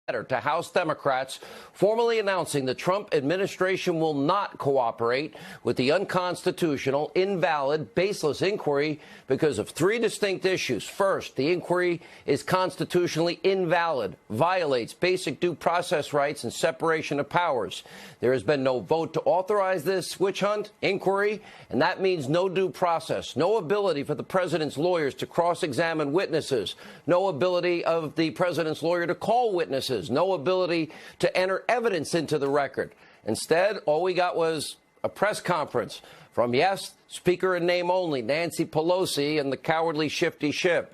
letter to House Democrats formally announcing the Trump administration will not cooperate with the unconstitutional, invalid, baseless inquiry because of three distinct issues. First, the inquiry is constitutionally invalid, violates basic due process rights and separation of powers. There has been no vote to authorize this witch hunt inquiry, and that means no due process, no ability for the president's lawyers to cross-examine witnesses, no ability of the president's lawyer to call witnesses, no ability to enter evidence into the record. Instead, all we got was a press conference from, yes, Speaker in name only, Nancy Pelosi and the cowardly shifty Schiff.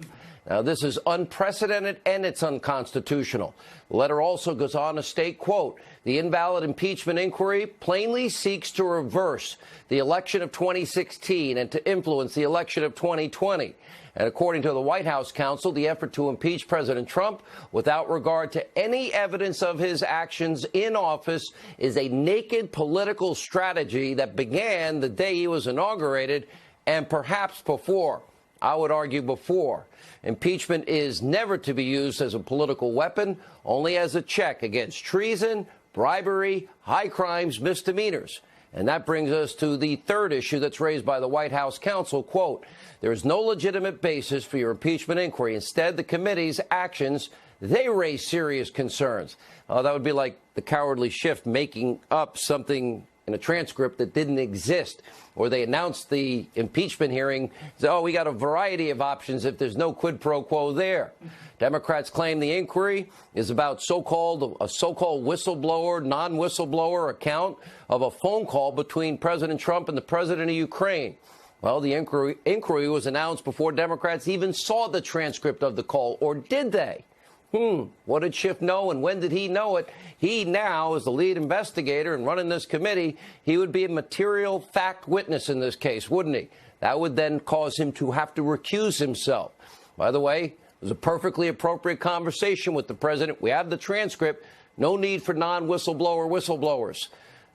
Now, this is unprecedented and it's unconstitutional. The letter also goes on to state, quote, the invalid impeachment inquiry plainly seeks to reverse the election of 2016 and to influence the election of 2020. And according to the White House counsel, the effort to impeach President Trump without regard to any evidence of his actions in office is a naked political strategy that began the day he was inaugurated and perhaps before. I would argue before. Impeachment is never to be used as a political weapon, only as a check against treason, bribery, high crimes, misdemeanors. And that brings us to the third issue that's raised by the White House counsel, quote, there is no legitimate basis for your impeachment inquiry. Instead, the committee's actions, they raise serious concerns. That would be like the cowardly Schiff making up something in a transcript that didn't exist, or they announced the impeachment hearing. So, we got a variety of options if there's no quid pro quo there. Democrats claim the inquiry is about a so-called whistleblower, non-whistleblower account of a phone call between President Trump and the president of Ukraine. Well, the inquiry was announced before Democrats even saw the transcript of the call, or did they? What did Schiff know, and when did he know it? He now, as the lead investigator and running this committee, he would be a material fact witness in this case, wouldn't he? That would then cause him to have to recuse himself. By the way, it was a perfectly appropriate conversation with the president. We have the transcript. No need for whistleblowers.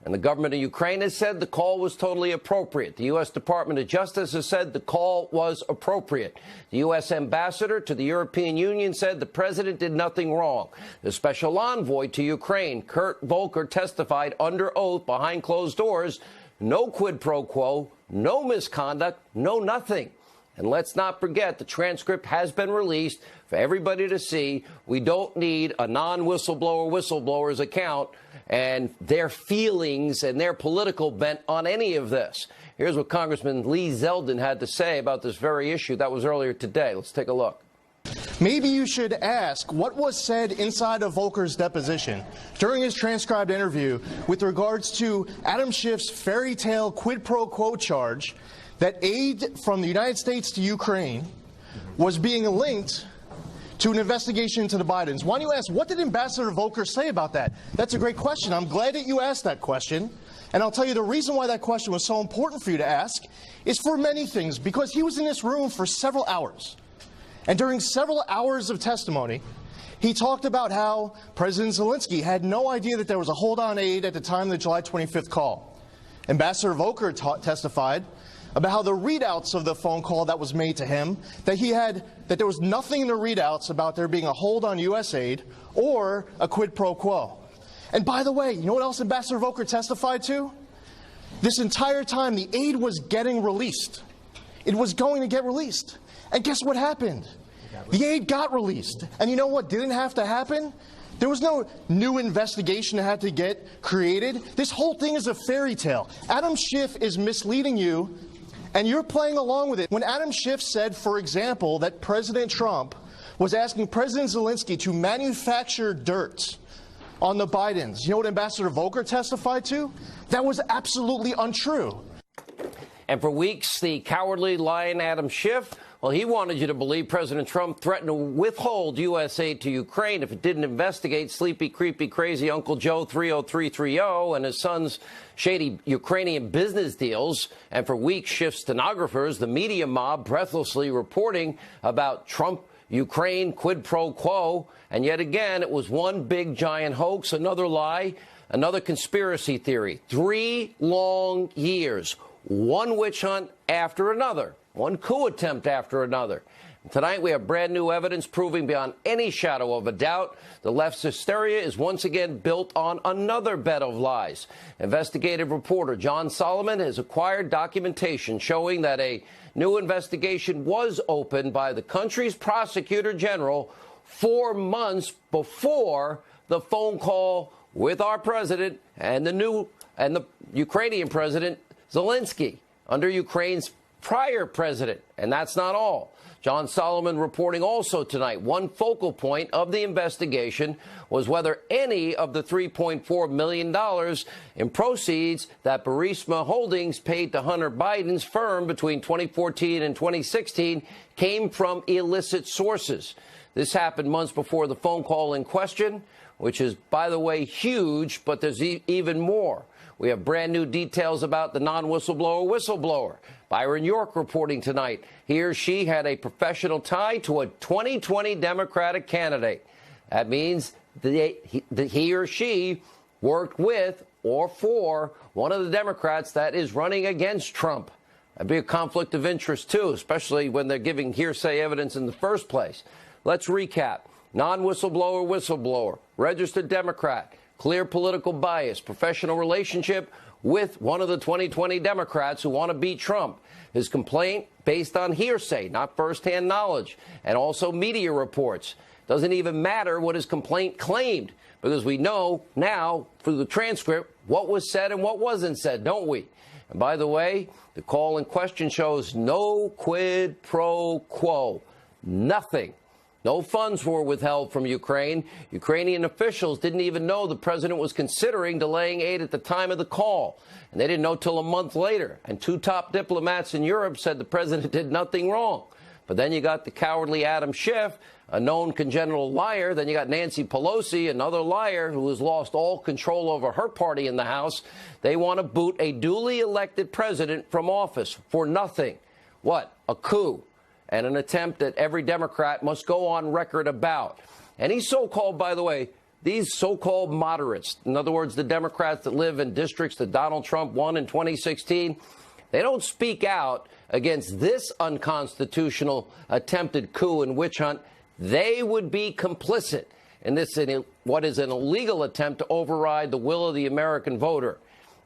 And the government of Ukraine has said the call was totally appropriate. The U.S. Department of Justice has said the call was appropriate. The U.S. ambassador to the European Union said the president did nothing wrong. The special envoy to Ukraine, Kurt Volker, testified under oath behind closed doors. No quid pro quo, no misconduct, no nothing. And let's not forget, the transcript has been released for everybody to see. We don't need a whistleblower's account and their feelings and their political bent on any of this. Here's what Congressman Lee Zeldin had to say about this very issue. That was earlier today. Let's take a look. Maybe you should ask what was said inside of Volker's deposition during his transcribed interview with regards to Adam Schiff's fairy tale quid pro quo charge that aid from the United States to Ukraine was being linked to an investigation into the Bidens. Why don't you ask, what did Ambassador Volker say about that? That's a great question. I'm glad that you asked that question. And I'll tell you the reason why that question was so important for you to ask is for many things, because he was in this room for several hours. And during several hours of testimony, he talked about how President Zelensky had no idea that there was a hold on aid at the time of the July 25th call. Ambassador Volker testified about how the readouts of the phone call that was made to him, that there was nothing in the readouts about there being a hold on U.S. aid or a quid pro quo. And by the way, you know what else Ambassador Volker testified to? This entire time, the aid was getting released. It was going to get released. And guess what happened? The aid got released. And you know what didn't have to happen? There was no new investigation that had to get created. This whole thing is a fairy tale. Adam Schiff is misleading you, and you're playing along with it. When Adam Schiff said, for example, that President Trump was asking President Zelensky to manufacture dirt on the Bidens, you know what Ambassador Volker testified to? That was absolutely untrue. And for weeks, the cowardly lying Adam Schiff, well, he wanted you to believe President Trump threatened to withhold U.S. aid to Ukraine if it didn't investigate sleepy, creepy, crazy Uncle Joe 30330 and his son's shady Ukrainian business deals. And for weeks, Schiff stenographers, the media mob, breathlessly reporting about Trump, Ukraine, quid pro quo. And yet again, it was one big giant hoax, another lie, another conspiracy theory. 3 long years, one witch hunt after another. One coup attempt after another. Tonight, we have brand new evidence proving beyond any shadow of a doubt the left's hysteria is once again built on another bed of lies. Investigative reporter John Solomon has acquired documentation showing that a new investigation was opened by the country's prosecutor general 4 months before the phone call with our president and the Ukrainian president Zelensky under Ukraine's prior president. And that's not all. John Solomon reporting also tonight one focal point of the investigation was whether any of the $3.4 million in proceeds that Burisma Holdings paid to Hunter Biden's firm between 2014 and 2016 came from illicit sources. This happened months before the phone call in question, which is, by the way, huge, but there's even more. We have brand new details about the whistleblower. Byron York reporting tonight. He or she had a professional tie to a 2020 Democratic candidate. That means he or she worked with or for one of the Democrats that is running against Trump. That'd be a conflict of interest, too, especially when they're giving hearsay evidence in the first place. Let's recap. Whistleblower, registered Democrat, clear political bias, professional relationship with one of the 2020 Democrats who want to beat Trump. His complaint based on hearsay, not firsthand knowledge, and also media reports. Doesn't even matter what his complaint claimed, because we know now through the transcript what was said and what wasn't said, don't we? And by the way, the call in question shows no quid pro quo, nothing. No funds were withheld from Ukraine. Ukrainian officials didn't even know the president was considering delaying aid at the time of the call. And they didn't know till a month later. And two top diplomats in Europe said the president did nothing wrong. But then you got the cowardly Adam Schiff, a known congenital liar. Then you got Nancy Pelosi, another liar who has lost all control over her party in the House. They want to boot a duly elected president from office for nothing. What? A coup. And an attempt that every Democrat must go on record about. Any so-called, by the way, these so-called moderates, in other words, the Democrats that live in districts that Donald Trump won in 2016, they don't speak out against this unconstitutional attempted coup and witch hunt. They would be complicit in this, what is an illegal attempt to override the will of the American voter.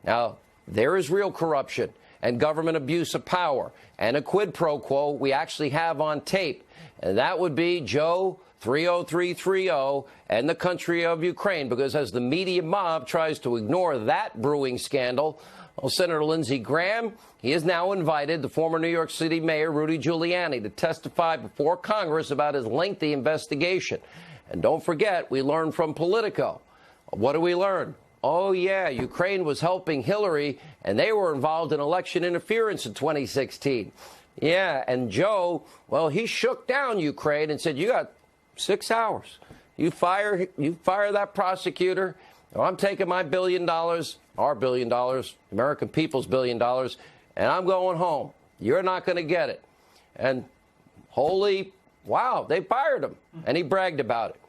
Now, there is real corruption and government abuse of power, and a quid pro quo we actually have on tape. And that would be Joe 30330 and the country of Ukraine, because as the media mob tries to ignore that brewing scandal, well, Senator Lindsey Graham, he has now invited the former New York City Mayor Rudy Giuliani to testify before Congress about his lengthy investigation. And don't forget, we learned from Politico. What do we learn? Oh, yeah, Ukraine was helping Hillary, and they were involved in election interference in 2016. Yeah, and Joe, well, he shook down Ukraine and said, you got 6 hours. You fire that prosecutor, or I'm taking my $1 billion, our $1 billion, American people's $1 billion, and I'm going home. You're not going to get it. And holy, wow, they fired him, and he bragged about it.